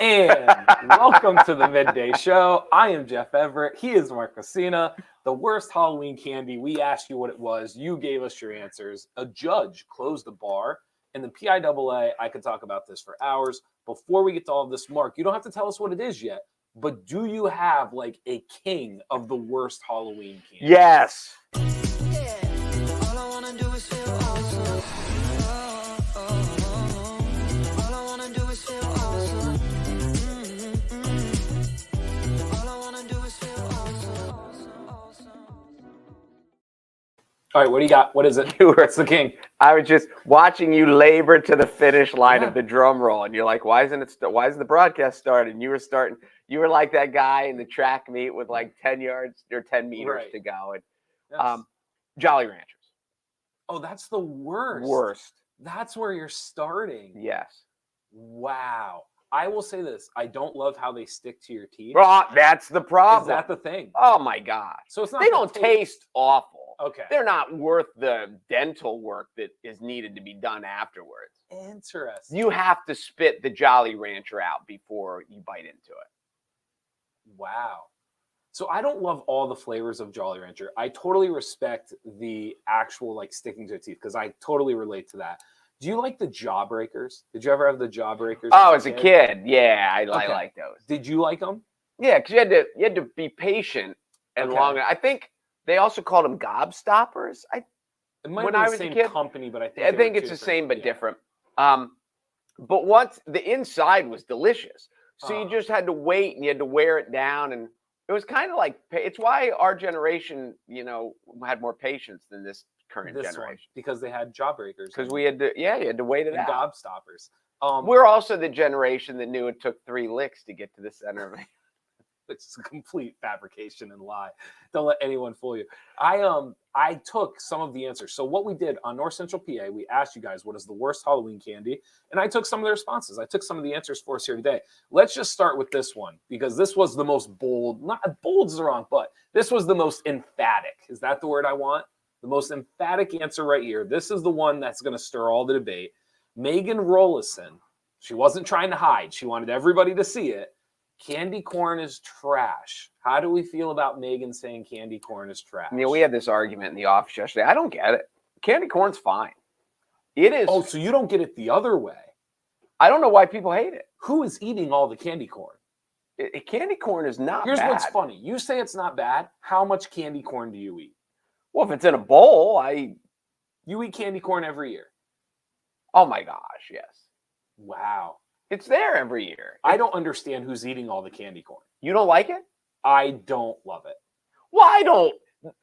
And welcome to the Midday Show. I am Jeff Everett. He is Mark Messina. The worst Halloween candy. We asked you what it was. You gave us your answers. A judge closed the bar. And the PIAA, I could talk about this for hours. Before we get to all of this, Mark, you don't have to tell us what it is yet. But do you have like a king of the worst Halloween candy? Yes. All right, what do you got? What is it? It's the king. I was just watching you labor to the finish line of the drum roll, and you're like, "Why isn't the broadcast started?" And you were like that guy in the track meet with like 10 yards or 10 meters to go. And Jolly Ranchers. Oh, that's the worst. Worst. That's where you're starting. Yes. Wow. I will say this. I don't love how they stick to your teeth. Well, that's the problem. Is that the thing? Oh my God. So it's not. They don't taste awful. Okay. They're not worth the dental work that is needed to be done afterwards. Interesting. You have to spit the Jolly Rancher out before you bite into it. Wow. So I don't love all the flavors of Jolly Rancher. I totally respect the actual like sticking to the teeth because I totally relate to that. Do you like the Jawbreakers? Did you ever have the Jawbreakers? Oh, as a kid, yeah, I like those. Did you like them? Yeah, because you had to be patient and long. I think they also called them Gobstoppers. It might be the same company, but I think it's the same but different. But once the inside was delicious, so you just had to wait and you had to wear it down, and it was kind of like it's why our generation, had more patience than this current generation because they had Jawbreakers. Because we had to, you had to wait it out. Gobstoppers. We're also the generation that knew it took 3 licks to get to the center of it. It's a complete fabrication and lie. Don't let anyone fool you. I took some of the answers. So what we did on North Central PA, we asked you guys what is the worst Halloween candy, and I took some of the responses. I took some of the answers for us here today. Let's just start with this one because this was the most bold. Not bold is wrong, but this was the most emphatic. Is that the word I want? The most emphatic answer right here. This is the one that's going to stir all the debate. Megan Rollison. She wasn't trying to hide. She wanted everybody to see it. Candy corn is trash. How do we feel about Megan saying candy corn is trash? We had this argument in the office yesterday. I don't get it. Candy corn's fine. It is. Oh, so you don't get it the other way. I don't know why people hate it. Who is eating all the candy corn? Candy corn is not Here's bad. what's funny. You say it's not bad. How much candy corn do you eat? Well, if it's in a bowl, You eat candy corn every year. Oh my gosh, yes. Wow. It's there every year. I don't understand who's eating all the candy corn. You don't like it? I don't love it. Well, I don't.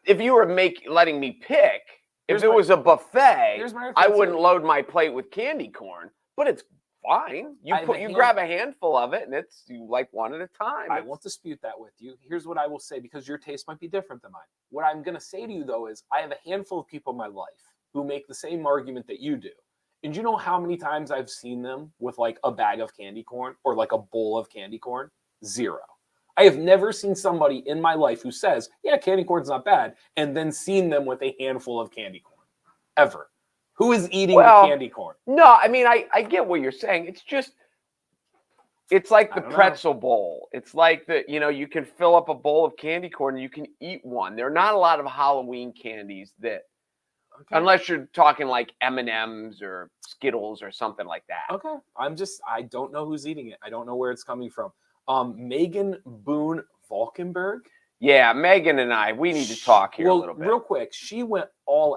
If you were letting me pick, if it was a buffet, I wouldn't load my plate with candy corn. But it's fine. You grab a handful of it, and you like one at a time. I won't dispute that with you. Here's what I will say, because your taste might be different than mine. What I'm going to say to you, though, is I have a handful of people in my life who make the same argument that you do. And you know how many times I've seen them with like a bag of candy corn or like a bowl of candy corn? 0. I have never seen somebody in my life who says, yeah, candy corn's not bad, and then seen them with a handful of candy corn. Ever. Who is eating the candy corn? No, I mean, I get what you're saying. It's like the pretzel bowl. It's like you can fill up a bowl of candy corn and you can eat one. There are not a lot of Halloween candies that, unless you're talking like M&Ms or Skittles or something like that. Okay. I don't know who's eating it. I don't know where it's coming from. Megan Boone Valkenburg. Yeah, Megan and we need to talk here a little bit. Real quick, she went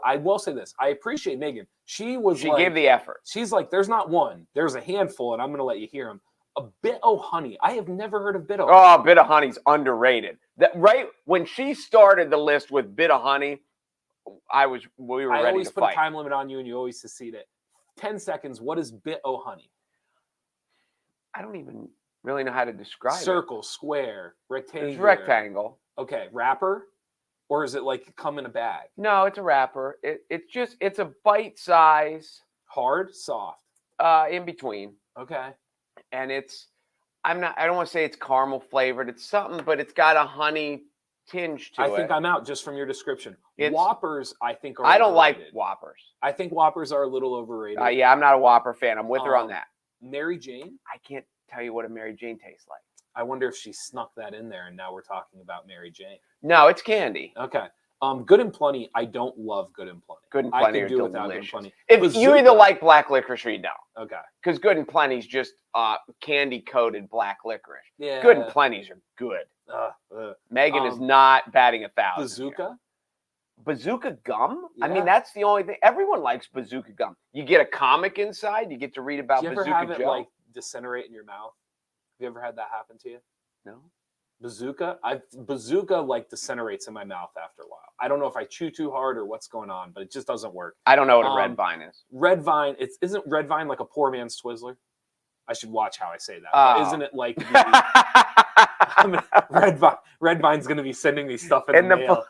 I will say this. I appreciate Megan. She gave the effort. She's like, there's not one. There's a handful, and I'm going to let you hear them. A Bit O' Honey. I have never heard of Bit O'. Oh, Bit O' Honey's underrated. Right when she started the list with Bit O' Honey, we were ready to fight. I always put a time limit on you, and you always succeed it. 10 seconds. What is Bit O' Honey? I don't even really know how to describe it. Circle, square, rectangle. It's rectangle. Okay, wrapper, or is it like come in a bag? No, it's a wrapper. It's a bite size. Hard, soft. In between. Okay. And I don't want to say it's caramel flavored. It's something, but it's got a honey tinge to it. I think I'm out just from your description. Whoppers, I think are I don't overrated. like Whoppers. I think Whoppers are a little overrated. Yeah, I'm not a Whopper fan. I'm with her on that. Mary Jane. I can't tell you what a Mary Jane tastes like. I wonder if she snuck that in there, and now we're talking about Mary Jane. No, it's candy. Okay. Good and Plenty. I don't love Good and Plenty. Good and I Plenty can are do without Good and delicious. Plenty. If you either like black licorice or you don't. Okay. Because Good and Plenty's just candy coated black licorice. Yeah. Good and Plenty's are good. Megan is not batting 1,000. Bazooka. Bazooka gum? Yeah. I mean, that's the only thing. Everyone likes Bazooka gum. You get a comic inside. You get to read about Do you ever Bazooka have it Joe. like disintegrate in your mouth? Have you ever had that happen to you? No. Bazooka? Bazooka like disintegrates in my mouth after a while. I don't know if I chew too hard or what's going on, but it just doesn't work. I don't know what a red vine is. Red vine, isn't red vine like a poor man's Twizzler? I should watch how I say that. But isn't it like Red Vine's going to be sending me stuff in the mail.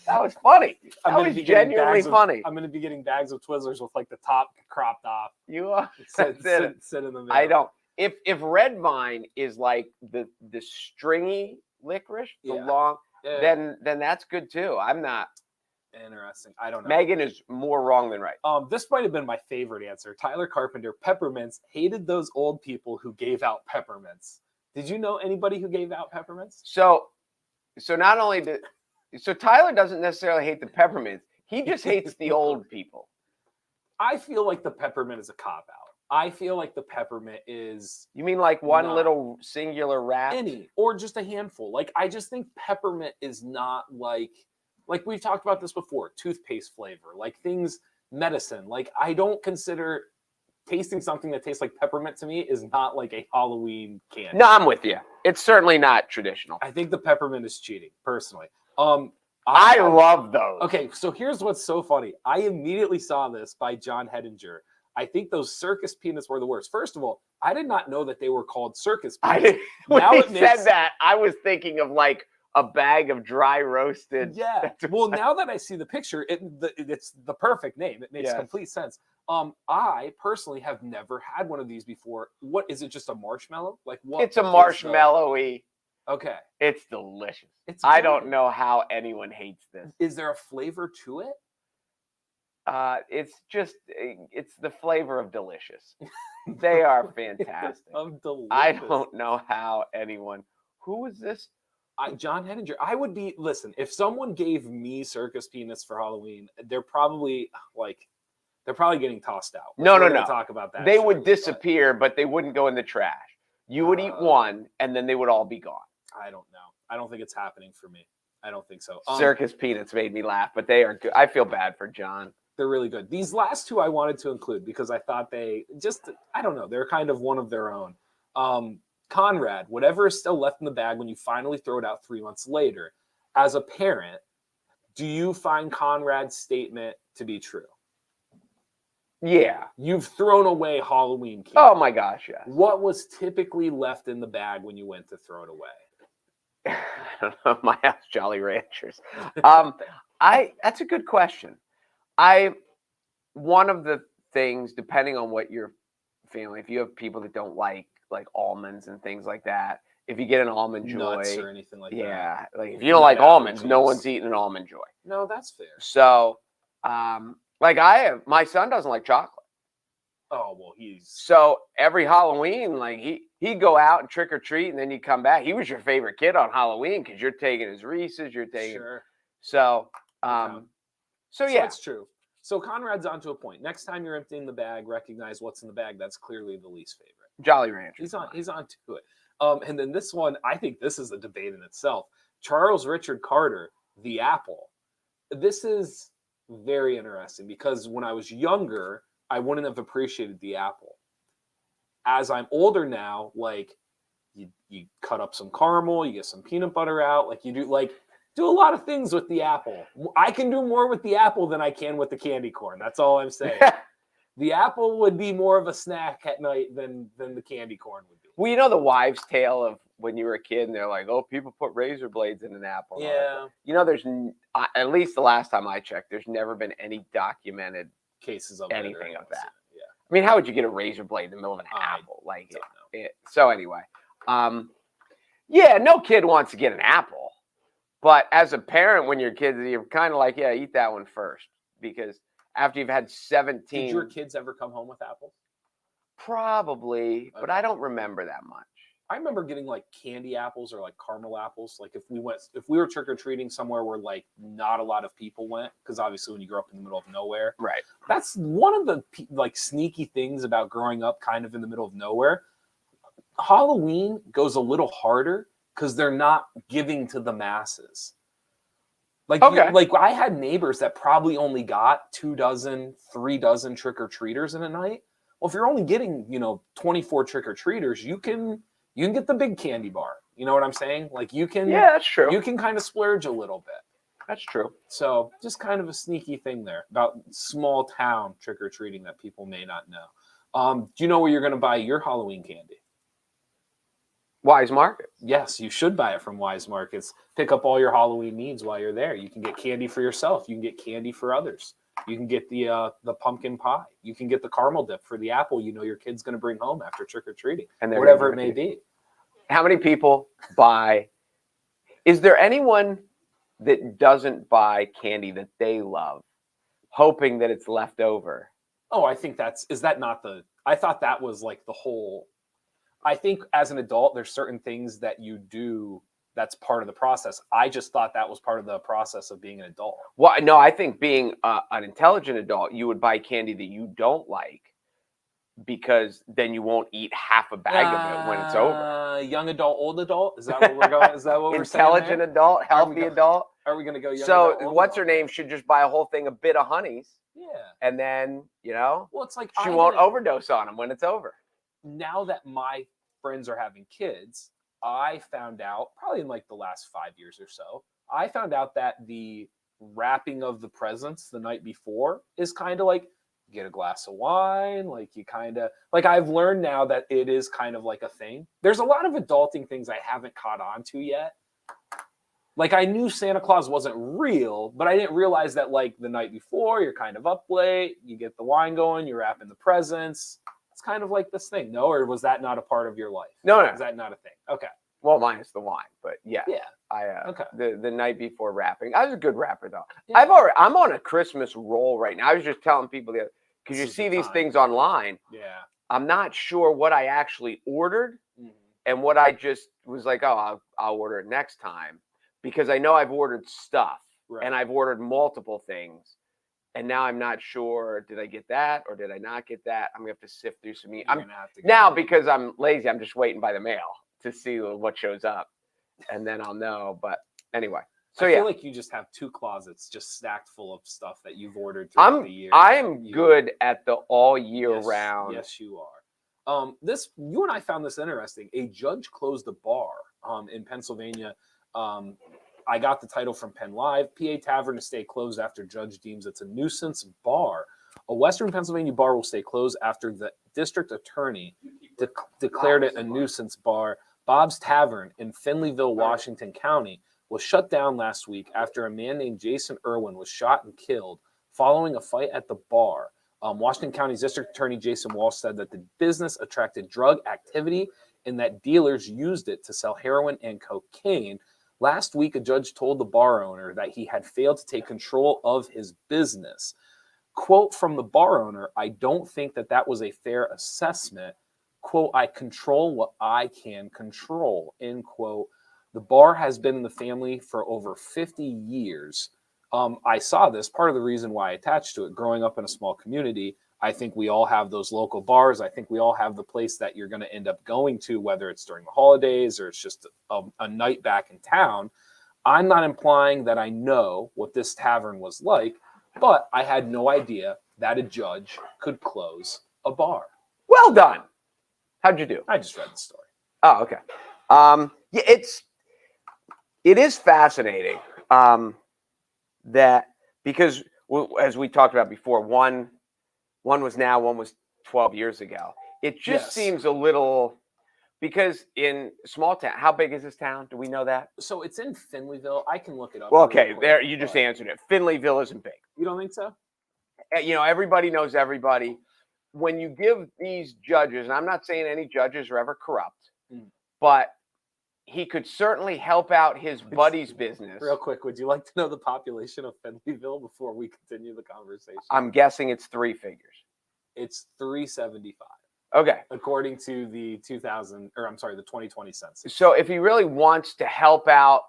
That was funny. That was genuinely funny. I'm going to be getting bags of Twizzlers with like the top cropped off. You are. Sit in the mail. I don't. If red vine is like the stringy licorice, the long, then that's good too. I'm not. Interesting. I don't know. Megan is more wrong than right. This might have been my favorite answer. Tyler Carpenter, peppermints, hated those old people who gave out peppermints. Did you know anybody who gave out peppermints? So not only Tyler doesn't necessarily hate the peppermints. He just hates the old people. I feel like the peppermint is a cop out. I feel like the peppermint is. You mean like one little singular wrap? Any, or just a handful. Like, I just think peppermint is not like we've talked about this before, toothpaste flavor, like things, medicine. Like, I don't consider tasting something that tastes like peppermint to me is not like a Halloween candy. No, I'm with you. It's certainly not traditional. I think the peppermint is cheating, personally. I love those. Okay, so here's what's so funny. I immediately saw this by John Hedinger. I think those circus peanuts were the worst. First of all, I did not know that they were called circus peanuts. When he said that, I was thinking of like a bag of dry roasted. Yeah. Well, now that I see the picture, it's the perfect name. It makes complete sense. I personally have never had one of these before. What is it? Just a marshmallow? Like what? It's a marshmallowy. Okay. It's delicious. I don't know how anyone hates this. Is there a flavor to it? It's the flavor of delicious. They are fantastic. Of delicious. I don't know how anyone. Who is this? John Hedinger. I would be. Listen, if someone gave me circus peanuts for Halloween, they're probably getting tossed out. No. Talk about that. They would disappear, but they wouldn't go in the trash. You would eat one, and then they would all be gone. I don't know. I don't think it's happening for me. I don't think so. Circus peanuts made me laugh, but they are good. I feel bad for John. They're really good. These last two I wanted to include because I thought I don't know, they're kind of one of their own. Conrad, whatever is still left in the bag when you finally throw it out 3 months later, as a parent, do you find Conrad's statement to be true? Yeah. You've thrown away Halloween candy. Oh my gosh, yes. What was typically left in the bag when you went to throw it away? I don't know. My house, Jolly Ranchers. That's a good question. One of the things, depending on what your family, if you have people that don't like almonds and things like that, if you get an almond joy, nuts or anything like that. Yeah, like if you don't like almonds, no one's eating an almond joy. No, that's fair. So, my son doesn't like chocolate. Oh well, so every Halloween, like he'd go out and trick or treat, and then he'd come back. He was your favorite kid on Halloween because you're taking his Reese's, you're taking. Sure. So, So it's true. So Conrad's onto a point. Next time you're emptying the bag, recognize what's in the bag. That's clearly the least favorite. Jolly Rancher. He's on to it. And then this one, I think this is a debate in itself. Charles Richard Carter, the apple. This is very interesting because when I was younger, I wouldn't have appreciated the apple. As I'm older now, like you cut up some caramel, you get some peanut butter out, like you do a lot of things with the apple. I can do more with the apple than I can with the candy corn. That's all I'm saying. The apple would be more of a snack at night than the candy corn would be. Well, you know the wives' tale of when you were a kid and they're like, oh, people put razor blades in an apple. Yeah. You know, there's, at least the last time I checked, there's never been any documented cases of anything of that. Yeah. I mean, how would you get a razor blade in the middle of an apple? Like, so anyway. Yeah, no kid wants to get an apple. But as a parent, when you're kids, you're kind of like, yeah, eat that one first. Because after you've had 17. Did your kids ever come home with apples? Probably, but Okay. I don't remember that much. I remember getting like candy apples or like caramel apples. Like if we were trick or treating somewhere where like not a lot of people went, because obviously when you grow up in the middle of nowhere, Right. that's one of the like sneaky things about growing up kind of in the middle of nowhere. Halloween goes a little harder because they're not giving to the masses. Like, Okay. like I had neighbors that probably only got 2 dozen, 3 dozen trick or treaters in a night. Well, if you're only getting 24 trick or treaters, you can get the big candy bar. You know what I'm saying? Like Yeah, that's true. you can kind of splurge a little bit. That's true. So just kind of a sneaky thing there about small town trick or treating that people may not know. Do you know where you're going to buy your Halloween candy? Weis Markets. Yes, you should buy it from Weis Markets. Pick up all your Halloween needs while you're there. You can get candy for yourself. You can get candy for others. You can get the pumpkin pie. You can get the caramel dip for the apple your kid's going to bring home after trick or treating, And whatever it may be. How many people buy? Is there anyone that doesn't buy candy that they love, hoping that it's left over? Oh, I think I thought that was like the whole. I think as an adult, there's certain things that you do that's part of the process. I just thought that was part of the process of being an adult. Well, no, I think being an intelligent adult, you would buy candy that you don't like because then you won't eat half a bag of it when it's over. Young adult, old adult? Is that what we're going? Is that what we're saying? Intelligent adult, healthy adult. Are we going to go young So adult, what's her adult? name should just buy a whole thing, a bit of honeys. Yeah. And then, Well, it's like she won't overdose on them when it's over. Now that my friends are having kids, I found out probably in like the last 5 years or so, I found out that the wrapping of the presents the night before is kind of like you get a glass of wine, like you kind of like I've learned now that it is kind of like a thing. There's a lot of adulting things I haven't caught on to yet. Like I knew Santa Claus wasn't real, but I didn't realize that like the night before you're kind of up late, you get the wine going, you're wrapping the presents. It's kind of like this thing, no? Or was that not a part of your life? No. Is that not a thing? Okay. Well, minus the wine, but yeah. Okay. The night before wrapping. I was a good rapper though. Yeah. I'm on a Christmas roll right now. I was just telling people the other because you see these things online. Yeah. I'm not sure what I actually ordered and what I just was like, oh, I'll order it next time because I know I've ordered stuff and I've ordered multiple things. And now I'm not sure, did I get that or did I not get that? I'm going to have to sift through some now because I'm lazy, I'm just waiting by the mail to see what shows up. And then I'll know. But anyway. So I feel like you just have 2 closets just stacked full of stuff that you've ordered throughout the year. I am good at the all year round. Yes, you are. You and I found this interesting. A judge closed a bar in Pennsylvania. I got the title from Penn Live. PA Tavern to stay closed after judge deems it's a nuisance bar. A Western Pennsylvania bar will stay closed after the district attorney declared it a nuisance bar. Bob's Tavern in Finleyville, Washington County was shut down last week after a man named Jason Irwin was shot and killed following a fight at the bar. Washington County's District Attorney Jason Walsh said that the business attracted drug activity and that dealers used it to sell heroin and cocaine. Last week, a judge told the bar owner that he had failed to take control of his business. Quote from the bar owner, "I don't think that was a fair assessment. Quote, I control what I can control." End quote. The bar has been in the family for over 50 years. I saw this. Part of the reason why I attached to it, growing up in a small community, I think we all have those local bars. I think we all have the place that you're going to end up going to, whether it's during the holidays or it's just a night back in town. I'm not implying that I know what this tavern was like, but I had no idea that a judge could close a bar. Well done. How'd you do? I just read the story. Oh, okay. Yeah, it is fascinating that because as we talked about before, one was now, one was 12 years ago. It just seems a little because in small town, how big is this town? Do we know that? So it's in Finleyville. I can look it up. Well, okay, there you just answered it. Finleyville isn't big. You don't think so? Everybody knows everybody. When you give these judges, and I'm not saying any judges are ever corrupt, but he could certainly help out his buddy's business. Real quick, would you like to know the population of Finleyville before we continue the conversation? I'm guessing it's 3 figures. It's 375. Okay. according to the 2020 census. So if he really wants to help out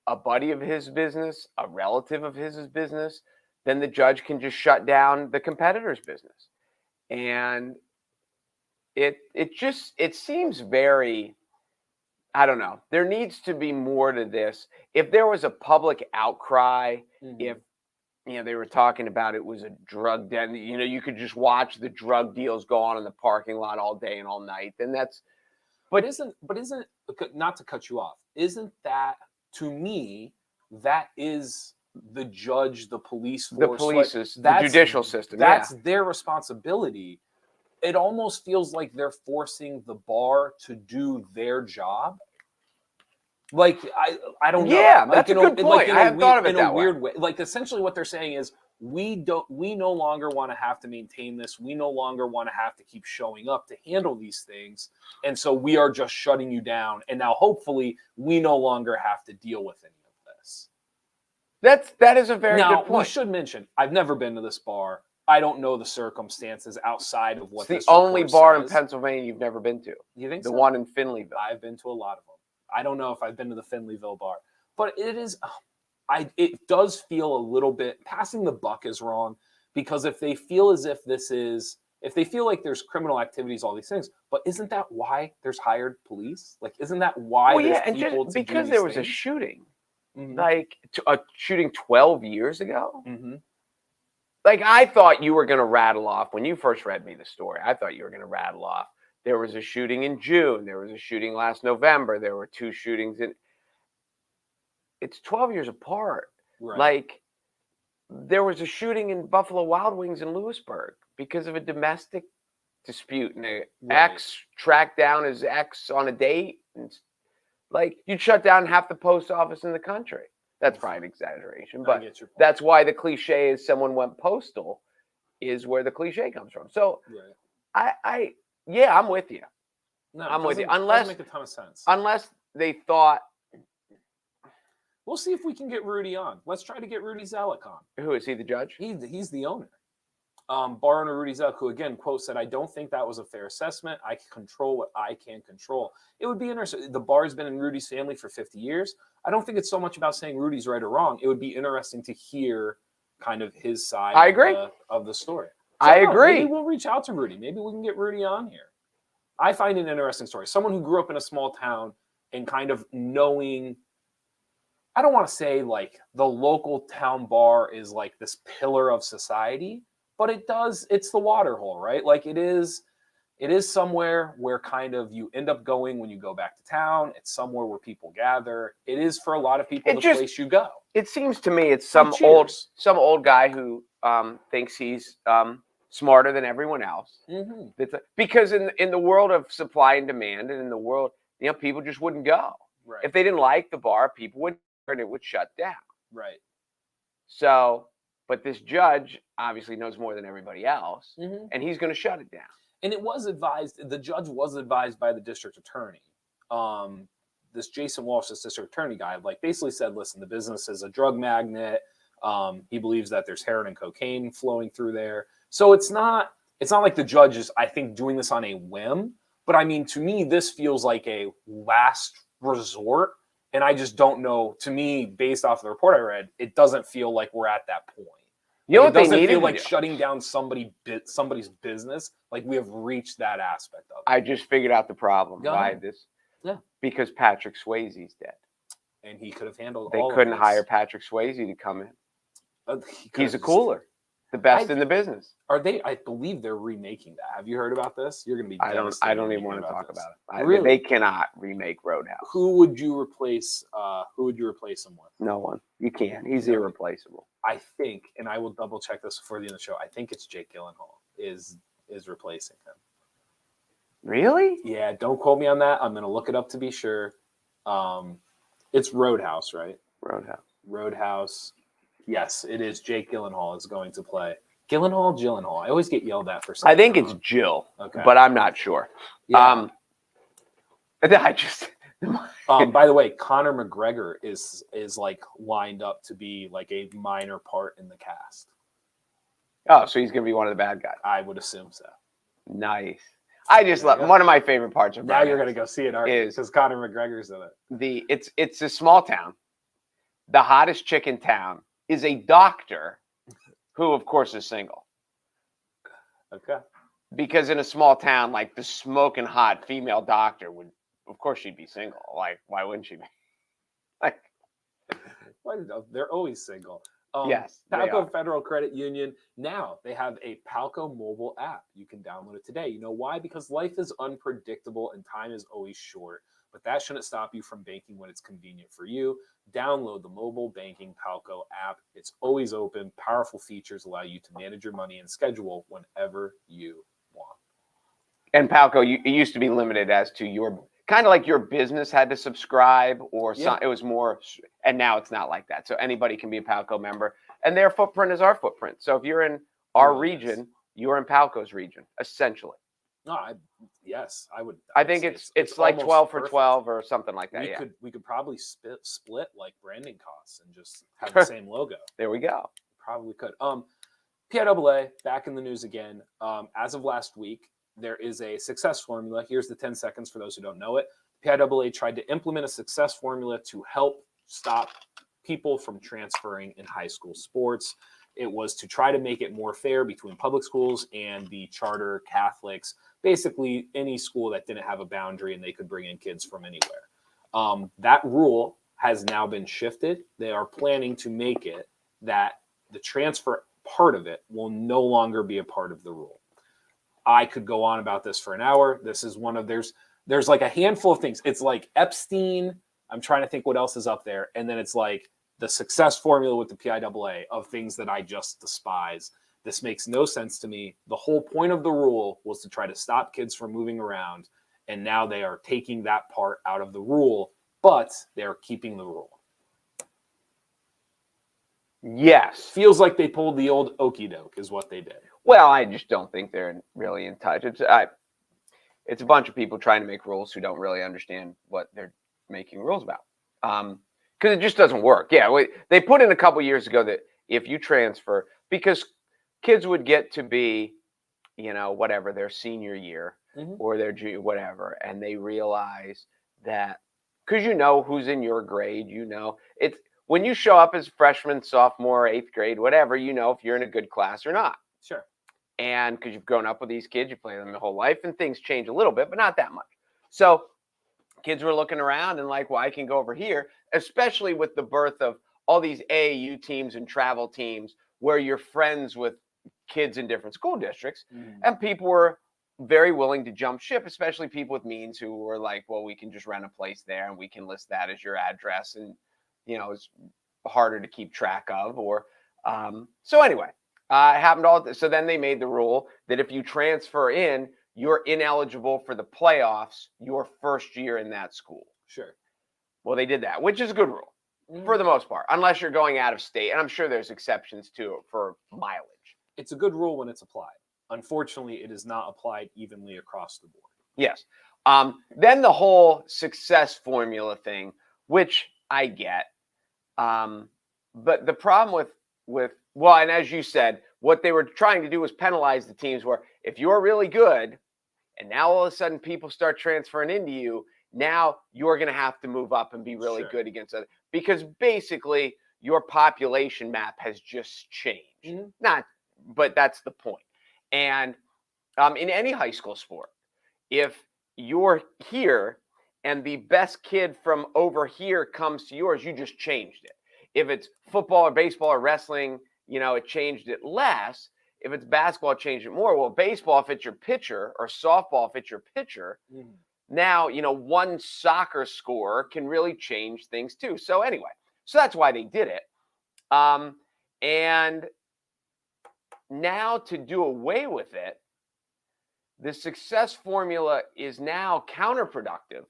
a buddy of his business, a relative of his business, then the judge can just shut down the competitor's business. And it seems very, I don't know. There needs to be more to this. If there was a public outcry, if they were talking about it was a drug den, you could just watch the drug deals go on in the parking lot all day and all night, then that's But isn't not to cut you off, isn't that, to me, that is the judge, the police force, the police, the judicial system. That's their responsibility. It almost feels like they're forcing the bar to do their job. Like I don't know. Yeah, like, that's a good point. Like, I haven't thought of it that in a weird way. Like essentially what they're saying is we no longer want to have to maintain this. We no longer want to have to keep showing up to handle these things. And so we are just shutting you down. And now hopefully we no longer have to deal with any of this. That is a very good point. We should mention, I've never been to this bar. I don't know the circumstances outside of what it's the only bar in Pennsylvania you've never been to. You think the so? One in Finleyville. I've been to a lot of them. I don't know if I've been to the Finleyville bar, but it does feel a little bit passing the buck is wrong, because if they feel as if if they feel like there's criminal activities, all these things, but isn't that why there's hired police? Like, isn't that why there's people to because do there these was a things? shooting, like a shooting 12 years ago. Like, I thought you were going to rattle off, when you first read me the story, I thought you were going to rattle off. There was a shooting in June. There was a shooting last November. There were 2 shootings it's 12 years apart. Right. Like, there was a shooting in Buffalo Wild Wings in Lewisburg because of a domestic dispute, and an ex tracked down his ex on a date. And, like, you'd shut down half the post office in the country. That's probably an exaggeration, but that's why the cliche is someone went postal, is where the cliche comes from. So I'm with you. No, I'm with you. Unless make a ton of sense. Unless they thought, we'll see if we can get Rudy on. Let's try to get Rudy Zalek on. Who is he? The judge? He's the owner. Bar owner Rudy Zalek, who again, quote, said, "I don't think that was a fair assessment. I can control what I can control." It would be interesting. The bar's been in Rudy's family for 50 years. I don't think it's so much about saying Rudy's right or wrong. It would be interesting to hear kind of his side of the story. So, I agree. Maybe we'll reach out to Rudy. Maybe we can get Rudy on here. I find it an interesting story. Someone who grew up in a small town and kind of knowing, I don't want to say like the local town bar is like this pillar of society, but it's the water hole, right? Like it is somewhere where kind of you end up going when you go back to town. It's somewhere where people gather. It is, for a lot of people, the place you go. It seems to me it's some old guy who thinks he's smarter than everyone else. Because in the world of supply and demand, and in the world, people just wouldn't go. Right. If they didn't like the bar, people would, and it would shut down. Right. So, but this judge obviously knows more than everybody else, and he's going to shut it down. And the judge was advised by the district attorney. This Jason Walsh, this district attorney guy, like basically said, listen, the business is a drug magnet. He believes that there's heroin and cocaine flowing through there. So it's not like the judge is, I think, doing this on a whim. But I mean, to me, this feels like a last resort. And I just don't know. To me, based off the report I read, it doesn't feel like we're at that point. You know what they need to do? It doesn't feel like shutting down somebody's business. Like we have reached that aspect of it. I just figured out the problem. Why this? Yeah. Because Patrick Swayze's dead. And he could have handled They couldn't hire Patrick Swayze to come in. He's a cooler. The best in the business. I believe they're remaking that. Have you heard about this? You're going to be devastated. I don't even want to talk about it. Really? They cannot remake Roadhouse. Who would you replace him with? No one. You can't. He's irreplaceable. I think, and I will double check this before the end of the show, I think it's Jake Gyllenhaal is replacing him. Really? Yeah, don't quote me on that. I'm going to look it up to be sure. It's Roadhouse, right? Roadhouse. Yes, it is. Jake Gyllenhaal is going to play. Gyllenhaal. I always get yelled at for something. I think it's Jill, okay, but I'm not sure. Yeah. By the way, Conor McGregor is like lined up to be like a minor part in the cast. Oh, so he's going to be one of the bad guys. I would assume so. Nice. I just There you love go. one of my favorite parts of Now you're Brown gonna go see it, aren't you? is Because Conor McGregor's in it. it's a small town. The hottest chick in town is a doctor who, of course, is single. Okay. Because in a small town, like the smoking hot female doctor would, of course, she'd be single. Like, why wouldn't she be? Like, They're always single. yes, they Palco are. Federal Credit Union, now they have a Palco mobile app. You can download it today. You know why? Because life is unpredictable and time is always short. But that shouldn't stop you from banking when it's convenient for you. Download the mobile banking Palco app. It's always open. Powerful features allow you to manage your money and schedule whenever you want. And Palco, it used to be limited as to your kind of like your business had to subscribe or some, it was more, and now it's not like that. So anybody can be a Palco member, and their footprint is our footprint. So if you're in our region, you're in Palco's region, essentially. No, yes, I would. I think it's like 12 for 12 or something like that. We could probably split like branding costs and just have the same logo. There we go. Probably could. PIAA back in the news again. As of last week, there is a success formula. Here's the 10 seconds for those who don't know it. PIAA tried to implement a success formula to help stop people from transferring in high school sports. It was to try to make it more fair between public schools and the charter Catholics, basically any school that didn't have a boundary and they could bring in kids from anywhere. That rule has now been shifted. They are planning to make it that the transfer part of it will no longer be a part of the rule. I could go on about this for an hour. This is one of there's like a handful of things. It's like Epstein. I'm trying to think what else is up there. And then it's like the success formula with the PIAA of things that I just despise. This makes no sense to me. The whole point of the rule was to try to stop kids from moving around. And now they are taking that part out of the rule, but they're keeping the rule. Yes. Feels like they pulled the old okey doke is what they did. Well, I just don't think they're really in touch. It's a bunch of people trying to make rules who don't really understand what they're making rules about. Because it just doesn't work. Yeah, they put in a couple years ago that if you transfer, because kids would get to be, whatever, their senior year or their junior, whatever, and they realize that, because who's in your grade, it's when you show up as freshman, sophomore, 8th grade, whatever, if you're in a good class or not. Sure. And because you've grown up with these kids, you play them your whole life, and things change a little bit, but not that much. So kids were looking around and like, well, I can go over here, especially with the birth of all these AAU teams and travel teams where you're friends with kids in different school districts. And people were very willing to jump ship, especially people with means who were like, well, we can just rent a place there and we can list that as your address. And, it's harder to keep track of. Or so anyway. It happened all. So then they made the rule that if you transfer in, you're ineligible for the playoffs your first year in that school. Sure. Well, they did that, which is a good rule for the most part, unless you're going out of state. And I'm sure there's exceptions to for mileage. It's a good rule when it's applied. Unfortunately, it is not applied evenly across the board. Yes. Then the whole success formula thing, which I get. But the problem with well, and as you said, what they were trying to do was penalize the teams where if you're really good and now all of a sudden people start transferring into you, now you're going to have to move up and be really good against other, because basically your population map has just changed. But that's the point. And in any high school sport, if you're here and the best kid from over here comes to yours, you just changed it. If it's football or baseball or wrestling, it changed it less. If it's basketball, it changed it more. Well, baseball, if it's your pitcher, or softball, if it's your pitcher, now, one soccer score can really change things too. So anyway, so that's why they did it. And now to do away with it, the success formula is now counterproductive,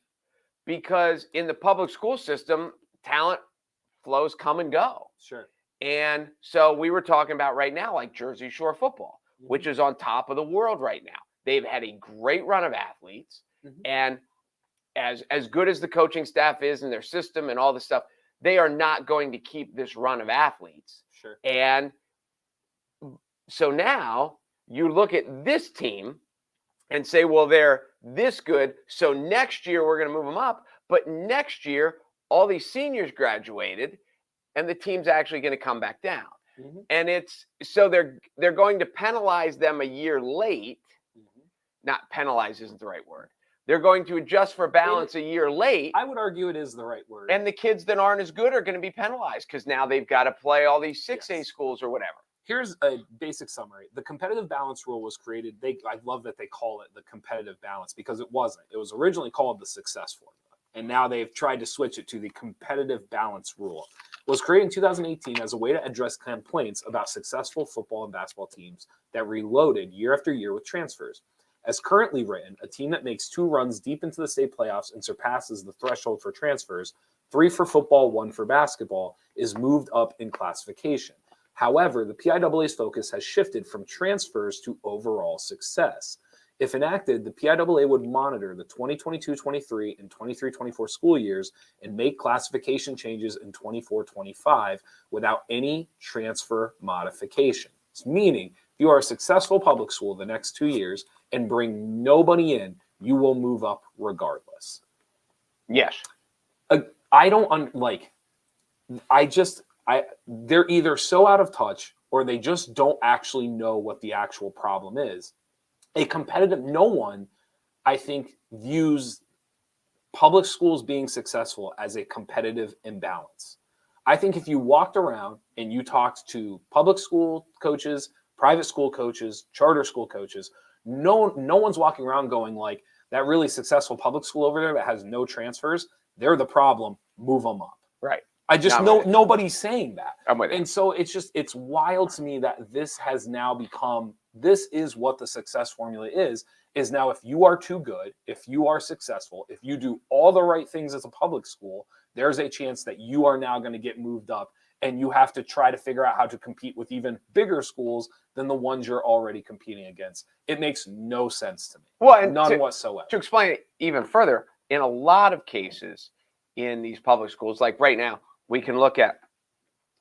because in the public school system, talent flows come and go. Sure. And so we were talking about right now, like Jersey Shore football, which is on top of the world right now. They've had a great run of athletes. And as good as the coaching staff is and their system and all this stuff, they are not going to keep this run of athletes. Sure. And so now you look at this team and say, well, they're this good, so next year we're going to move them up. But next year, all these seniors graduated, and the team's actually going to come back down. Mm-hmm. And it's so they're going to penalize them a year late. Mm-hmm. Not penalize isn't the right word. They're going to adjust for balance a year late. I would argue it is the right word. And the kids that aren't as good are going to be penalized because now they've got to play all these 6A schools or whatever. Here's a basic summary. The competitive balance rule was created. I love that they call it the competitive balance because it wasn't. It was originally called the success formula. And now they've tried to switch it to the competitive balance rule. It was created in 2018 as a way to address complaints about successful football and basketball teams that reloaded year after year with transfers. As currently written, a team that makes 2 runs deep into the state playoffs and surpasses the threshold for transfers, 3 for football, 1 for basketball, is moved up in classification. However, the PIAA's focus has shifted from transfers to overall success. If enacted, the PIAA would monitor the 2022-23 and 23-24 school years and make classification changes in 24-25 without any transfer modifications. Meaning, if you are a successful public school the next 2 years and bring nobody in, you will move up regardless. Yes. I don't like. They're either so out of touch or they just don't actually know what the actual problem is. No one, I think, views public schools being successful as a competitive imbalance. I think if you walked around and you talked to public school coaches, private school coaches, charter school coaches, no one's walking around going like, that really successful public school over there that has no transfers, they're the problem, move them up. Right. I just know nobody's saying that. I'm with you. And so it's wild to me that this has now become, this is what the success formula is now if you are too good, if you are successful, if you do all the right things as a public school, there's a chance that you are now going to get moved up and you have to try to figure out how to compete with even bigger schools than the ones you're already competing against. It makes no sense to me. Well, none whatsoever. To explain it even further, in a lot of cases in these public schools, like right now, we can look at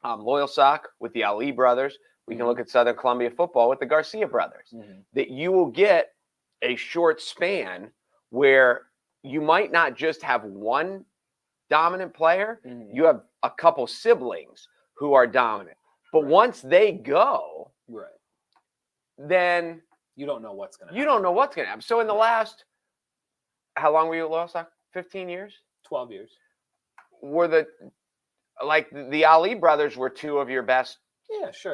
Loyal Sock with the Ali brothers. We can look at Southern Columbia football with the Garcia brothers. That you will get a short span where you might not just have one dominant player, you have a couple siblings who are dominant. But once they go, then you don't know what's going to happen. You don't know what's going to happen. So in the last, how long were you at Loyal Sock? 15 years? 12 years. Were the Ali brothers were 2 of your best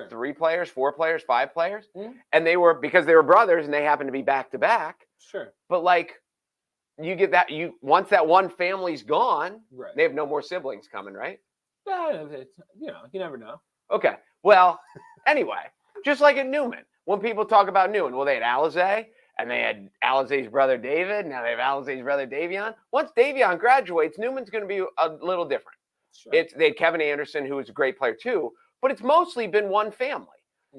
3 players, 4 players, 5 players. And they were, because they were brothers and they happened to be back to back. Sure. But you get that, once that one family's gone, they have no more siblings coming, right? Yeah, you never know. Okay. Well, anyway, just like at Newman, when people talk about Newman, well, they had Alizé and they had Alizé's brother David. Now they have Alizé's brother Davion. Once Davion graduates, Newman's going to be a little different. Sure. They had Kevin Anderson, who was a great player too, but it's mostly been one family.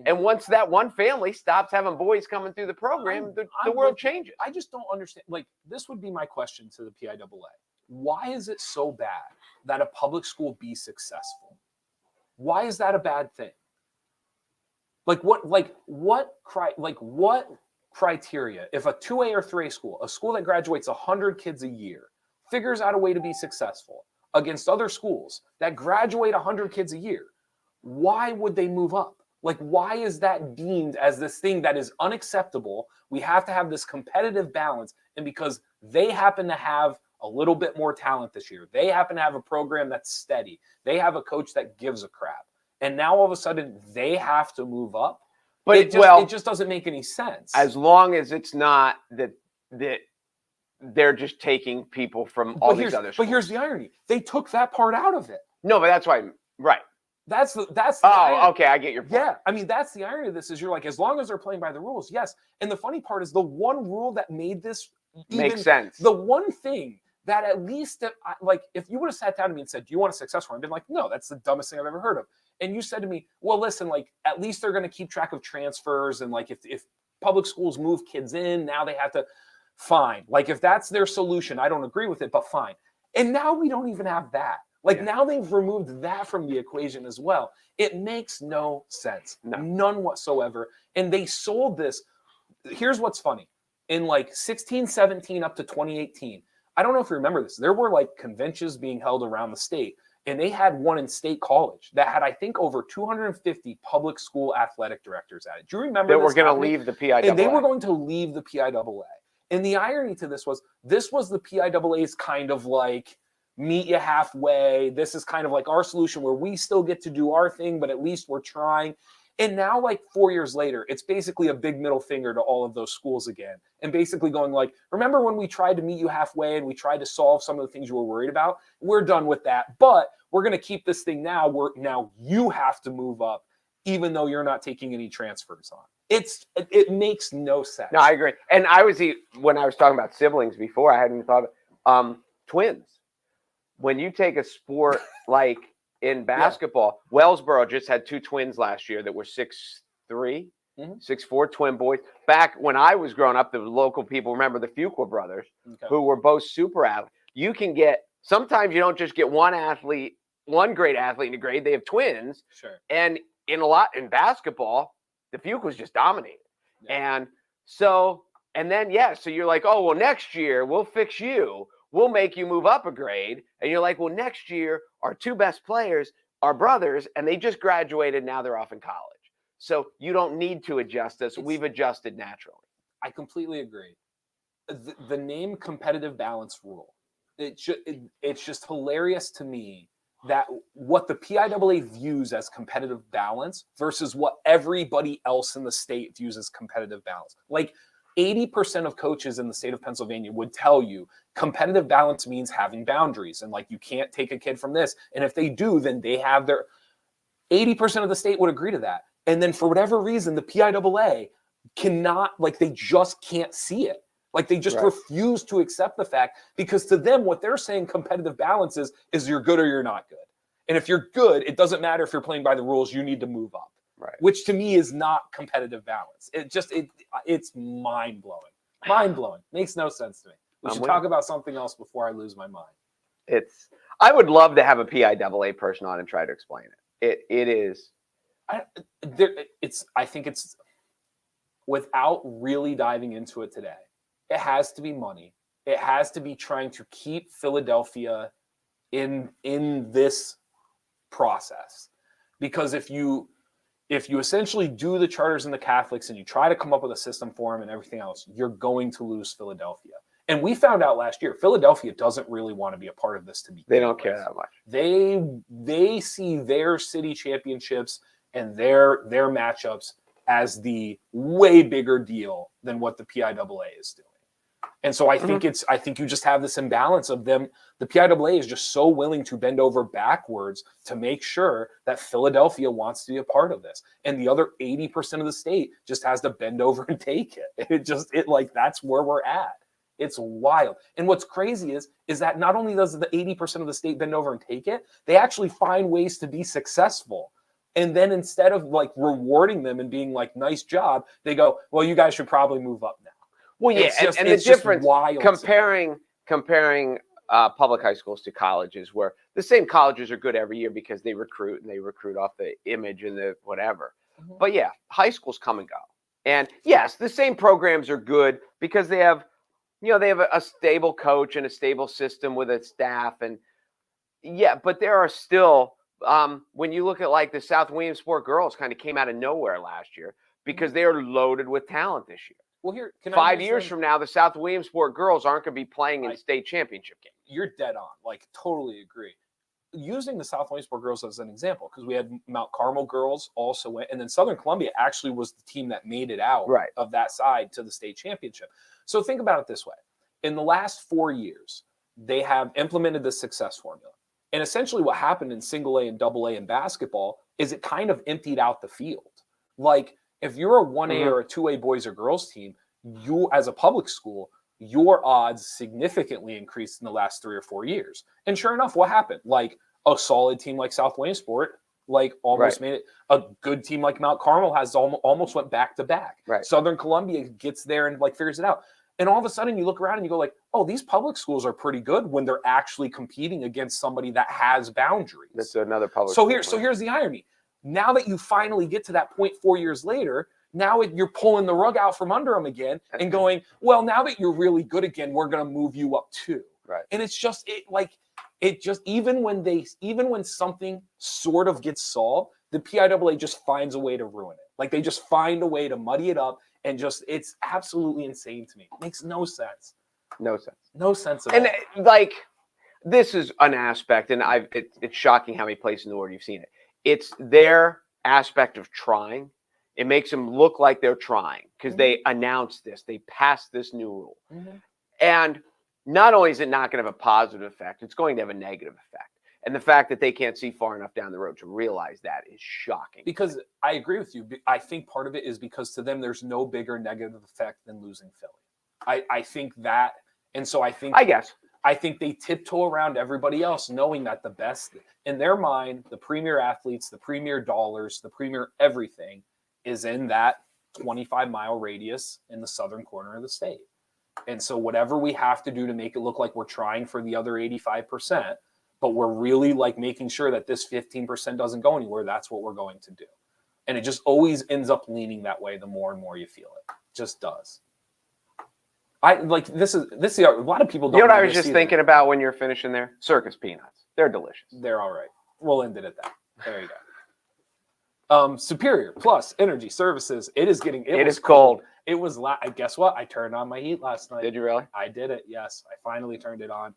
And once that one family stops having boys coming through the program, the world changes. I just don't understand. This would be my question to the PIAA. Why is it so bad that a public school be successful? Why is that a bad thing? What criteria, if a 2A or 3A school, a school that graduates 100 kids a year, figures out a way to be successful against other schools that graduate 100 kids a year, why would they move up? Why is that deemed as this thing that is unacceptable? We have to have this competitive balance. And because they happen to have a little bit more talent this year, they happen to have a program that's steady, they have a coach that gives a crap, and now all of a sudden they have to move up. But it just doesn't make any sense. As long as it's not that they're just taking people from all these other schools. But here's the irony. They took that part out of it. No, but that's why, right. That's the irony. Okay, I get your point. Yeah, I mean, that's the irony of this is you're like, as long as they're playing by the rules, yes. And the funny part is the one rule that made this makes sense. The one thing that at least, if you would have sat down to me and said, do you want a success for? I'd been like, no, that's the dumbest thing I've ever heard of. And you said to me, well, listen, at least they're going to keep track of transfers. And if public schools move kids in, now they have to, fine. If that's their solution, I don't agree with it, but fine. And now we don't even have that. Now they've removed that from the equation as well. It makes no sense. None whatsoever. And they sold this. Here's what's funny. in like 16, 17 up to 2018. I don't know if you remember this. There were like conventions being held around the state, and they had one in State College that had, I think, over 250 public school athletic directors at it. Do you remember They this were going to happening? leave the PIAA. And they were going to leave the PIAA. And the irony to this was the PIAA's kind of like meet you halfway. This is kind of like our solution where we still get to do our thing, but at least we're trying. And now, like 4 years later, it's basically a big middle finger to all of those schools again. And basically going like, remember when we tried to meet you halfway and we tried to solve some of the things you were worried about? We're done with that. But we're going to keep this thing now where now you have to move up, even though you're not taking any transfers on. It makes no sense. No, I agree. And when I was talking about siblings before, I hadn't even thought of twins. When you take a sport like in basketball, Wellsboro just had 2 twins last year that were 6'3", 6'4", twin boys. Back when I was growing up, the local people remember the Fuqua brothers, who were both super athletes. You can get, sometimes you don't just get one great athlete in a grade. They have twins. Sure. And in basketball, the Fuquas just dominated. Yeah. So you're like, oh, well, next year we'll fix you. We'll make you move up a grade. And you're like, well, next year our 2 best players are brothers and they just graduated. Now they're off in college. So you don't need to adjust us. We've adjusted naturally. I completely agree. The name competitive balance rule, it's just hilarious to me that what the PIAA views as competitive balance versus what everybody else in the state views as competitive balance. Like 80% of coaches in the state of Pennsylvania would tell you competitive balance means having boundaries. And like, you can't take a kid from this. And if they do, then they have 80% of the state would agree to that. And then for whatever reason, the PIAA cannot, like, they just can't see it. Like, they just refuse to accept the fact, because to them, what they're saying competitive balance is you're good or you're not good. And if you're good, it doesn't matter if you're playing by the rules, you need to move up. Right. Which to me is not competitive balance. It's mind-blowing. Mind-blowing. Makes no sense to me. We should talk about something else before I lose my mind. I would love to have a PIAA person on and try to explain it. It is. I think it's, without really diving into it today, it has to be money. It has to be trying to keep Philadelphia in this process. Because if you essentially do the charters and the Catholics and you try to come up with a system for them and everything else, you're going to lose Philadelphia. And we found out last year, Philadelphia doesn't really want to be a part of this to begin with. They don't care that much. They see their city championships and their matchups as the way bigger deal than what the PIAA is doing. And so I think you just have this imbalance of them. The PIAA is just so willing to bend over backwards to make sure that Philadelphia wants to be a part of this. And the other 80% of the state just has to bend over and take it. That's where we're at. It's wild. And what's crazy is that not only does the 80% of the state bend over and take it, they actually find ways to be successful. And then instead of like rewarding them and being like, nice job, they go, well, you guys should probably move up now. Well, yeah, and the difference comparing public high schools to colleges, where the same colleges are good every year because they recruit off the image and the whatever. Mm-hmm. But yeah, high schools come and go. And yes, the same programs are good because they have a stable coach and a stable system with a staff. And yeah, but there are still, when you look at like the South Williamsport girls kind of came out of nowhere last year because they are loaded with talent this year. Well, here, 5 years from now, the South Williamsport girls aren't going to be playing in state championship games. You're dead on. Like, totally agree. Using the South Williamsport girls as an example, because we had Mount Carmel girls also went, and then Southern Columbia actually was the team that made it out of that side to the state championship. So think about it this way. In the last 4 years, they have implemented the success formula. And essentially what happened in single A and double A in basketball is it kind of emptied out the field. Like, if you're a 1A or a 2A boys or girls team, you, as a public school, your odds significantly increased in the last 3 or 4 years. And sure enough, what happened? Like a solid team like South Williamsport, like almost made it. A good team like Mount Carmel has almost went back to back. Right. Southern Columbia gets there and like figures it out. And all of a sudden you look around and you go like, oh, these public schools are pretty good when they're actually competing against somebody that has boundaries. That's another public school. So here's the irony. Now that you finally get to that point 4 years later, now you're pulling the rug out from under them again and going, well, now that you're really good again, we're going to move you up too. Right. And it's just even when something sort of gets solved, the PIAA just finds a way to ruin it. Like they just find a way to muddy it up and it's absolutely insane to me. It makes no sense. No sense. No sense at And all. like this is an aspect, and it's shocking how many places in the world you've seen it. It's their aspect of trying. It makes them look like they're trying because they announced this, they passed this new rule. And not only is it not going to have a positive effect, it's going to have a negative effect. And the fact that they can't see far enough down the road to realize that is shocking. Because I agree with you. I think part of it is because to them, there's no bigger negative effect than losing Philly. I think that, and so I think they tiptoe around everybody else, knowing that the best in their mind, the premier athletes, the premier dollars, the premier everything is in that 25-mile radius in the southern corner of the state. And so whatever we have to do to make it look like we're trying for the other 85%, but we're really like making sure that this 15% doesn't go anywhere, that's what we're going to do. And it just always ends up leaning that way the more and more you feel it. Just does. I like this is a lot of people don't. You know what I was just thinking about when you're finishing there? Circus peanuts. They're delicious. They're all right. We'll end it at that. There you go. Superior Plus Energy Services. It is getting. It is cold. It was. Guess what? I turned on my heat last night. Did you really? I did it. Yes, I finally turned it on.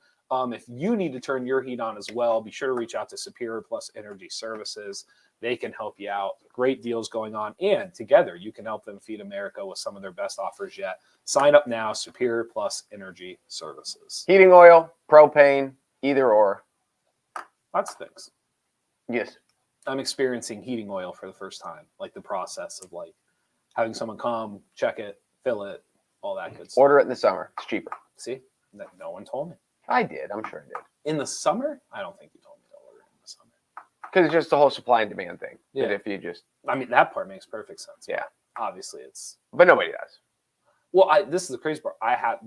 If you need to turn your heat on as well, be sure to reach out to Superior Plus Energy Services. They can help you out. Great deals going on. And together, you can help them feed America with some of their best offers yet. Sign up now, Superior Plus Energy Services. Heating oil, propane, either or. That stinks. Yes. I'm experiencing heating oil for the first time. Like the process of like having someone come, check it, fill it, all that good stuff. Order it in the summer. It's cheaper. See? That no one told me. I did. I'm sure I did. In the summer? I don't think you told me to order it in the summer. Because it's just the whole supply and demand thing. Yeah. That if you just... I mean, that part makes perfect sense. Yeah. Obviously, it's... But nobody does. Well, this is the crazy part.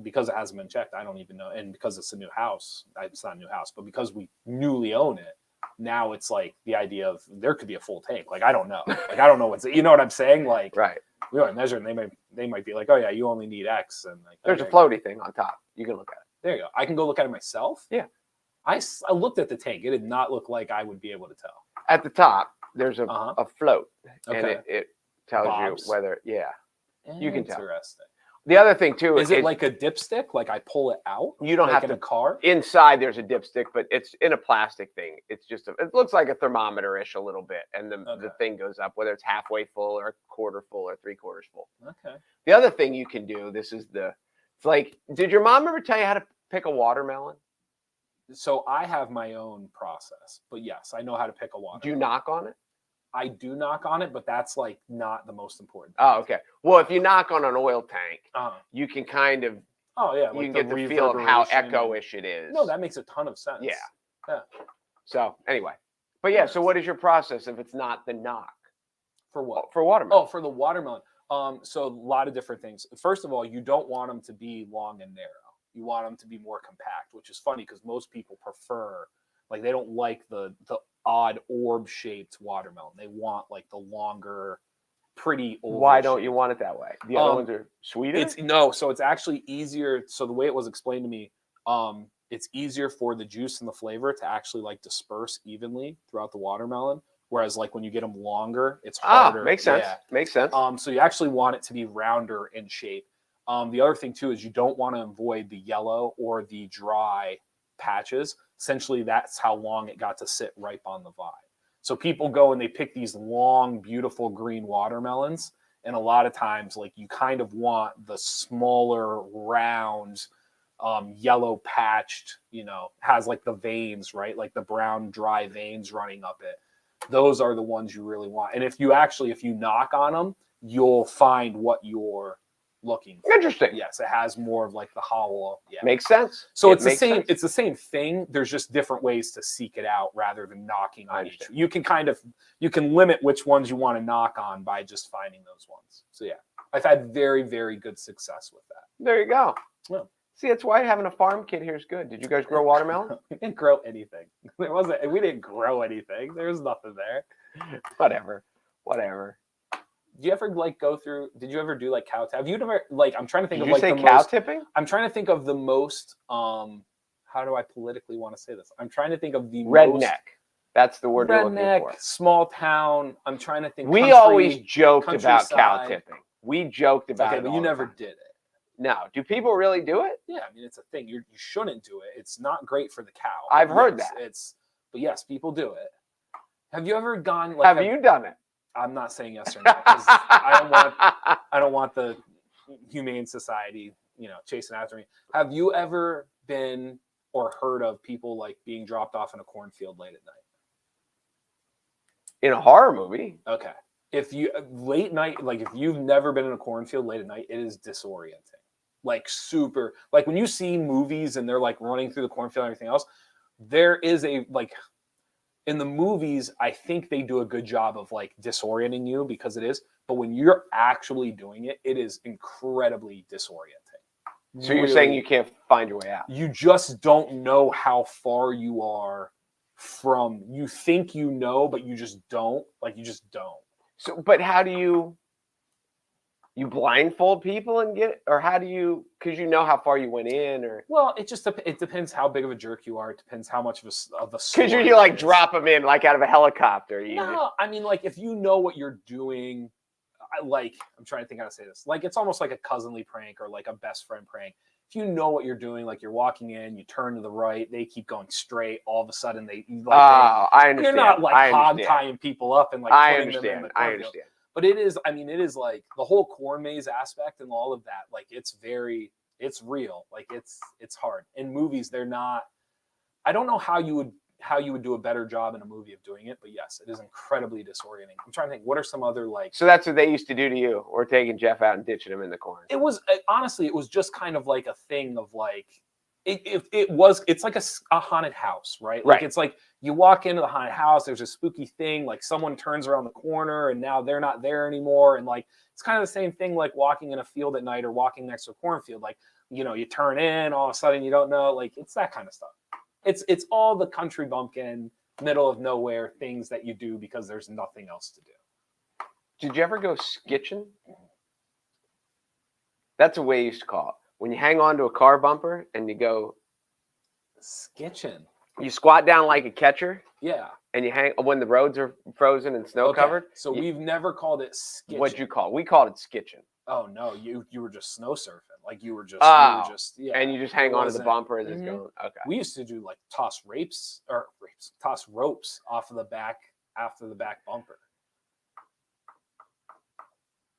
Because it hasn't been checked, I don't even know. And because it's a new house, it's not a new house, but because we newly own it, now it's like the idea of there could be a full tank. Like, I don't know. Like, I don't know what's... You know what I'm saying? Like, right. We don't measure, and they might be like, oh, yeah, you only need X. And like, there's a floaty thing on top. You can look at it. There you go. I can go look at it myself. Yeah. I looked at the tank. It did not look like I would be able to tell. At the top, there's a float. Okay. And it tells Bobs. you whether, you can tell. Interesting. The other thing, too, is it like a dipstick? Like I pull it out? You don't like have in to. A car? Inside, there's a dipstick, but it's in a plastic thing. It's just, it looks like a thermometer-ish a little bit. And the thing goes up, whether it's halfway full or a quarter full or 3/4 full. Okay. The other thing you can do, it's like, did your mom ever tell you how to pick a watermelon? So I have my own process, but yes, I know how to pick a watermelon. Do you knock on it? I do knock on it, but that's like not the most important thing. Oh, okay. Well, if you knock on an oil tank, you can kind of, like you can get the feel of how echo-ish it is. No, that makes a ton of sense. Yeah. So anyway, but yeah, so what is your process if it's not the knock? For what? For watermelon. Oh, for the watermelon. So a lot of different things. First of all, you don't want them to be long and narrow. You want them to be more compact, which is funny because most people prefer, like they don't like the odd orb-shaped watermelon. They want like the longer, pretty oval. Why don't you want it that way? The other ones are sweeter? So it's actually easier. So the way it was explained to me, it's easier for the juice and the flavor to actually like disperse evenly throughout the watermelon. Whereas like when you get them longer, it's harder. Makes sense. Yeah. Makes sense. So you actually want it to be rounder in shape. The other thing too is you don't want to avoid the yellow or the dry patches. Essentially, that's how long it got to sit ripe on the vine. So people go and they pick these long, beautiful green watermelons. And a lot of times, like you kind of want the smaller, round, yellow patched, has like the veins, right? Like the brown, dry veins running up it. Those are the ones you really want. And if you knock on them, you'll find what you're looking for. Interesting. Yes, it has more of like the hollow. Yeah. Makes sense. So it's the same. It's the same thing. There's just different ways to seek it out rather than knocking on each. You can limit which ones you want to knock on by just finding those ones. So yeah, I've had very, very good success with that. There you go. Yeah. See, that's why having a farm kid here is good. Did you guys grow watermelon? We didn't grow anything. We didn't grow anything. There's nothing there. Whatever. Do you ever like go through? Did you ever do like cow? Have you ever like? I'm trying to think Did of you like say the cow most. tipping? I'm trying to think of the most. How do I politically want to say this? I'm trying to think of the Redneck. most That's the word you're looking redneck, for. small town. I'm trying to think. We always joked about cow countryside. tipping. We joked about Okay, it. but all you the never time. did it. No. Do people really do it? Yeah, I mean it's a thing. You shouldn't do it. It's not great for the cow. I've But heard yes, that. But yes, people do it. Have you ever gone? Like, Have you done it? I'm not saying yes or no. 'Cause I don't want the Humane Society, chasing after me. Have you ever been or heard of people like being dropped off in a cornfield late at night? In a horror movie. Okay. If you late night, like if you've never been in a cornfield late at night, it is disorienting. Like super, like when you see movies and they're like running through the cornfield and everything else, there is a like in the movies, I think they do a good job of like disorienting you because it is, but when you're actually doing it, it is incredibly disorienting. So you're saying you can't find your way out? You just don't know how far you are from, you think you know, but you just don't. Like you just don't. So, but how do you blindfold people and get, or how do you, because you know how far you went in, or? Well, it depends how big of a jerk you are. It depends how much of a because you like drop them in like out of a helicopter. No, I mean like if you know what you're doing, I'm trying to think how to say this. Like it's almost like a cousinly prank or like a best friend prank. If you know what you're doing, like you're walking in, you turn to the right, they keep going straight. All of a sudden I understand. You're not like hog tying people up and like putting them in the cornfield. I understand. But it is like the whole corn maze aspect and all of that. Like it's real. Like it's hard. In movies, they're not. I don't know how you would do a better job in a movie of doing it, but yes, it is incredibly disorienting. I'm trying to think. What are some other like? So that's what they used to do to you, or taking Jeff out and ditching him in the corn. It was honestly, it was just kind of like a thing of like. It's like a haunted house, right? Like it's like you walk into the haunted house, there's a spooky thing, like someone turns around the corner and now they're not there anymore. And like it's kind of the same thing like walking in a field at night or walking next to a cornfield. Like, you turn in, all of a sudden you don't know, like it's that kind of stuff. It's all the country bumpkin, middle of nowhere things that you do because there's nothing else to do. Did you ever go skitching? That's a way you used to call it. When you hang on to a car bumper and you go skitching, you squat down like a catcher. Yeah. And you hang when the roads are frozen and snow covered. So we've never called it skitching. What'd you call it? We called it skitching. Oh no, you were just snow surfing. Like you were just yeah. And you just hang on to the bumper as it's going. Okay. We used to do like toss ropes off of the back after the back bumper.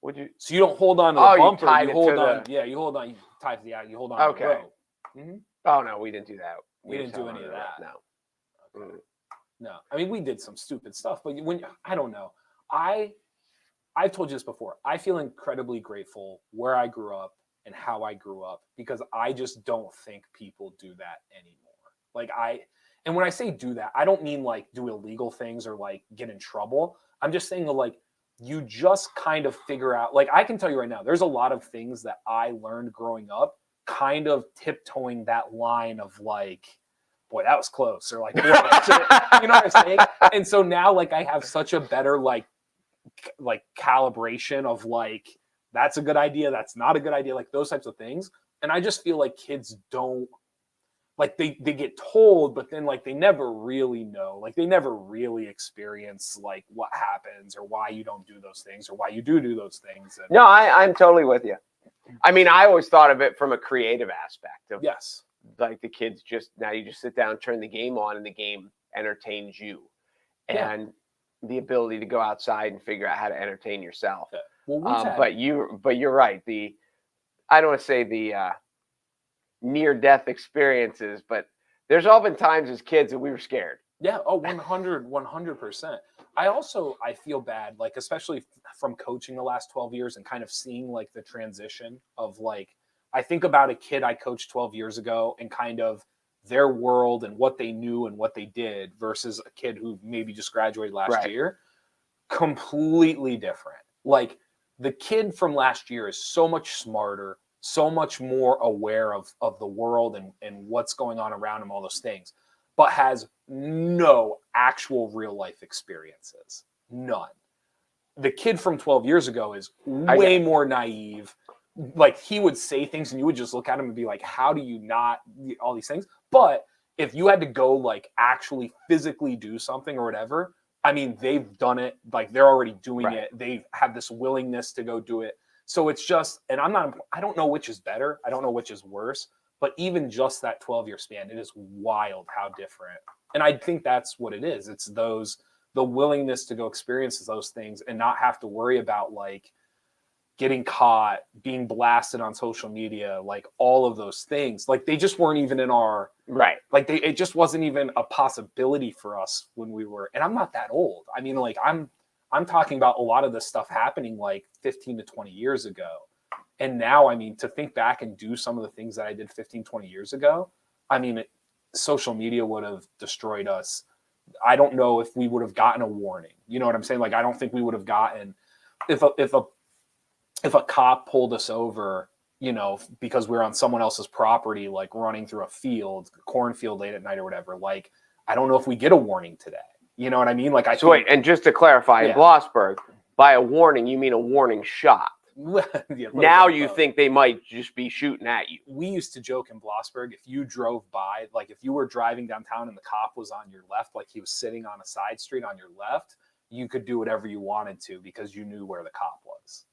Would you? So you don't hold on to the bumper. You hold on. You hold on. You tie to you hold on. Okay. To the rope. Mm-hmm. Oh no, we didn't do that. We didn't do any of that. No. Okay. No. I mean, we did some stupid stuff, but I don't know. I've told you this before. I feel incredibly grateful where I grew up and how I grew up because I just don't think people do that anymore. And when I say do that, I don't mean like do illegal things or like get in trouble. I'm just saying like you just kind of figure out, like I can tell you right now, there's a lot of things that I learned growing up kind of tiptoeing that line of like, boy, that was close. Or like, you know what I'm saying? And so now like I have such a better like calibration of like, that's a good idea. That's not a good idea. Like those types of things. And I just feel like kids don't like they get told, but then like they never really know, like they never really experience like what happens or why you don't do those things or why you do those things. And, no, I'm totally with you. I mean, I always thought of it from a creative aspect of yes. Like the kids now you just sit down, turn the game on, and the game entertains you. And the ability to go outside and figure out how to entertain yourself. Yeah. Well, but you're right. I don't want to say the near-death experiences, but there's all been times as kids that we were scared. Yeah. Oh, 100%. I feel bad, like, especially from coaching the last 12 years and kind of seeing like the transition of like, I think about a kid I coached 12 years ago and kind of their world and what they knew and what they did versus a kid who maybe just graduated last year. Completely different. Like the kid from last year is so much smarter, so much more aware of the world and what's going on around him, all those things, but has no actual real life experiences. None. the kid from 12 years ago is way more naive. Like, he would say things and you would just look at him and be like, how do you not, all these things. But if you had to go like actually physically do something or whatever, I mean, they've done it. Like, they're already doing it. They have this willingness to go do it. So it's just, and I don't know which is better. I don't know which is worse, but even just that 12-year span, it is wild how different. And I think that's what it is. It's the willingness to go experience those things and not have to worry about like getting caught, being blasted on social media, like all of those things. Like, they just weren't even in our, like it just wasn't even a possibility for us when we were, and I'm not that old. I mean, like, I'm talking about a lot of this stuff happening like 15 to 20 years ago. And now, I mean, to think back and do some of the things that I did 15, 20 years ago, I mean, social media would have destroyed us. I don't know if we would have gotten a warning. You know what I'm saying? Like, I don't think we would have gotten, if a cop pulled us over, you know, because we're on someone else's property, like running through a field, cornfield late at night or whatever, like, I don't know if we get a warning today. You know what I mean? Like, wait, and just to clarify, in Blossburg, by a warning, you mean a warning shot. Now you think they might just be shooting at you. We used to joke in Blossburg, if you drove by, like if you were driving downtown and the cop was on your left, like he was sitting on a side street on your left, you could do whatever you wanted to because you knew where the cop was.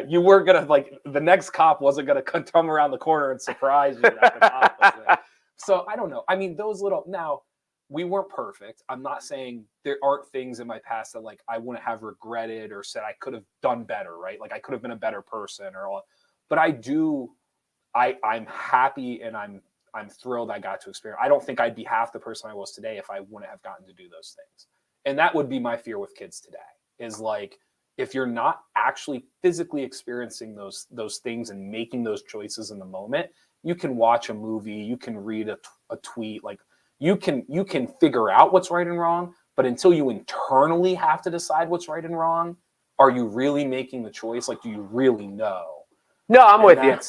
You weren't gonna, like, the next cop wasn't gonna come around the corner and surprise you that the cop was there. So I don't know. I mean, those little, now we weren't perfect. I'm not saying there aren't things in my past that like I wouldn't have regretted or said I could have done better, right? Like, I could have been a better person or all, but I'm happy and I'm thrilled I got to experience. I don't think I'd be half the person I was today if I wouldn't have gotten to do those things. And that would be my fear with kids today, is like, if you're not actually physically experiencing those things and making those choices in the moment, you can watch a movie, you can read a tweet, like you can figure out what's right and wrong, but until you internally have to decide what's right and wrong, are you really making the choice? Like, do you really know? No, I'm with you.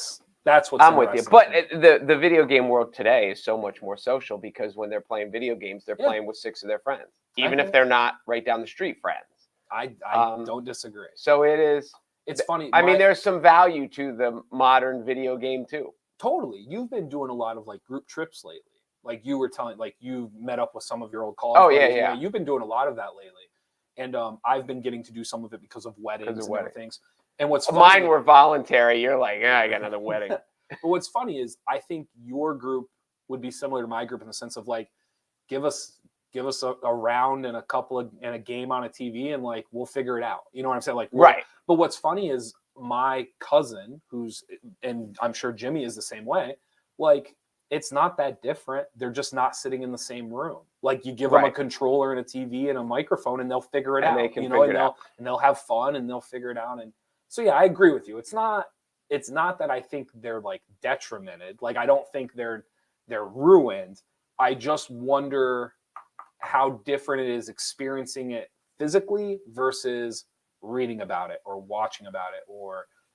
That's what's I'm with you. But the video game world today is so much more social, because when they're playing video games, they're playing with 6 of their friends, even if they're not right down the street friends. I don't disagree. So it's funny. I mean, there's some value to the modern video game too. Totally. You've been doing a lot of like group trips lately. Like you were telling, like you met up with some of your old college buddies. Yeah. You've been doing a lot of that lately. And I've been getting to do some of it because of weddings and other things. And what's funny, mine were voluntary. You're like, I got another wedding. But what's funny is I think your group would be similar to my group in the sense of like, give us a round and a game on a TV and like we'll figure it out. You know what I'm saying? Like, But what's funny is my cousin, and I'm sure Jimmy is the same way, like, it's not that different. They're just not sitting in the same room. Like, you give them a controller and a TV and a microphone and they'll figure it out. They can figure it out. And they'll have fun and they'll figure it out. And so, yeah, I agree with you. It's not that I think they're like detrimented. Like, I don't think they're ruined. I just wonder how different it is experiencing it physically versus reading about it or watching about it.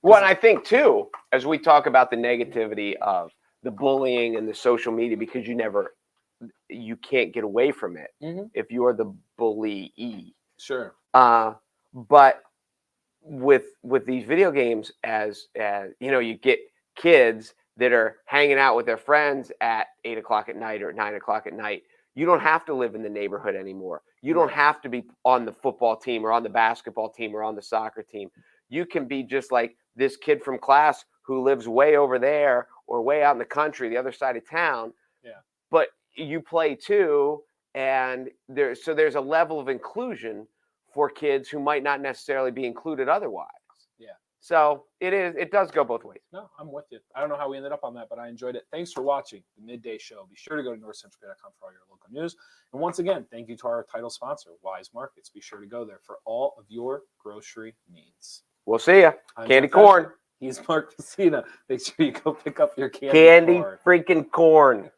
Well, I think too, as we talk about the negativity of the bullying and the social media, because you can't get away from it if you're the bullyee. Sure. But with these video games, as you know, you get kids that are hanging out with their friends at 8 o'clock at night or 9 o'clock at night. You don't have to live in the neighborhood anymore. You don't have to be on the football team or on the basketball team or on the soccer team. You can be just like this kid from class who lives way over there or way out in the country, the other side of town. Yeah. But you play too, and there's a level of inclusion for kids who might not necessarily be included otherwise. Yeah. So it does go both ways. No, I'm with you. I don't know how we ended up on that, but I enjoyed it. Thanks for watching the Midday Show. Be sure to go to NorthcentralPa.com for all your local news. And once again, thank you to our title sponsor, Weis Markets. Be sure to go there for all of your grocery needs. We'll see ya. Candy corn. He's Mark Pacina. Make sure you go pick up your candy corn. Freaking corn.